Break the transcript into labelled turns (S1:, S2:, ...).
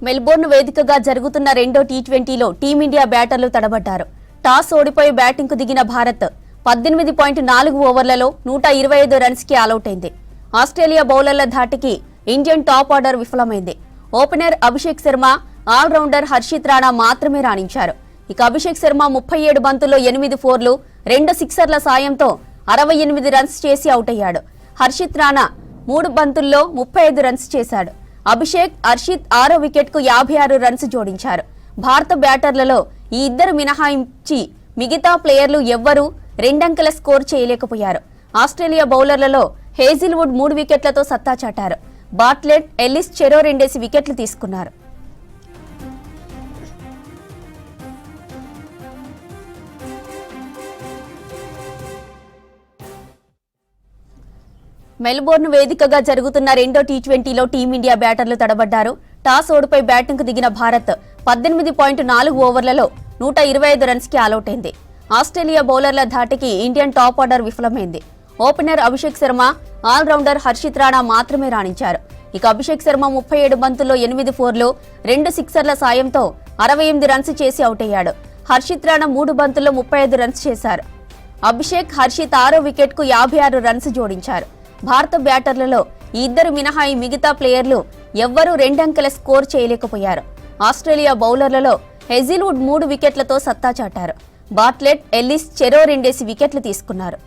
S1: Melbourne వేదికగా జరుగుతున్న రెండో టీ20లో టీమిండియా బ్యాటర్లు తడబడ్డారు. టాస్ ఓడిపోయి బ్యాటింగ్కు దిగిన భారత్ 18.4 ఓవర్లలో 125 రన్స్కి ఆలౌట్ అయింది. ఆస్ట్రేలియా బౌలర్ల ధాటికి ఇండియన్ టాప్ ఆర్డర్ విఫలమైంది. ఓపెనర్ అభిషేక్ శర్మ, ఆల్రౌండర్ హర్షిత్ రాణా మాత్రమే రాణించారు. ఇక అభిషేక్ శర్మ 37 బంతుల్లో 8 ఫోర్లు, 2 సిక్సర్ల సాయంతో 68 రన్స్ చేసి అవుట్ అయ్యాడు. హర్షిత్ రాణా 3 బంతుల్లో 35 రన్స్ చేశాడు. అభిషేక్, హర్షిత్ 6వ వికెట్కు 56 రన్స్ జోడించారు. భారత బ్యాటర్లలో ఈ ఇద్దరు మినహాయించి మిగతా ప్లేయర్లు ఎవ్వరూ 2 అంకెల స్కోర్ చేయలేకపోయారు. ఆస్ట్రేలియా బౌలర్లలో హేజిల్వుడ్ 3 వికెట్లతో సత్తా చాటారు. బాట్లెట్, ఎల్లిస్ చెరో 2 వికెట్లు తీసుకున్నారు. మెల్బోర్న్ వేదికగా జరుగుతున్న రెండో టీ20లో టీమిండియా బ్యాటర్లు తడబడ్డారు. టాస్ ఓడిపోయి బ్యాటింగ్కు దిగిన భారత్ 18.4 ఓవర్లలో 125 రన్స్కి ఆలౌట్ అయింది. ఆస్ట్రేలియా బౌలర్ల ధాటికి ఇండియన్ టాప్ ఆర్డర్ విఫలమైంది. ఓపెనర్ అభిషేక్ శర్మ, ఆల్రౌండర్ హర్షిత్ రాణా మాత్రమే రాణించారు. ఇక అభిషేక్ శర్మ 37 బంతుల్లో 8 ఫోర్లు, 2 సిక్సర్ల సాయంతో 68 రన్స్ చేసి అవుట్ అయ్యాడు. హర్షిత్ రాణా 3 బంతుల్లో 35 రన్స్ చేశారు. అభిషేక్, హర్షిత్ 6వ వికెట్కు 56 రన్స్ జోడించారు. భారత బ్యాటర్లలో ఈ ఇద్దరు మినహాయి మిగతా ప్లేయర్లు ఎవ్వరూ 2 అంకెల స్కోర్ చేయలేకపోయారు. ఆస్ట్రేలియా బౌలర్లలో హేజిల్వుడ్ 3 వికెట్లతో సత్తా చాటారు. బాట్లెట్, ఎల్లిస్ చెరో 2 వికెట్లు తీసుకున్నారు.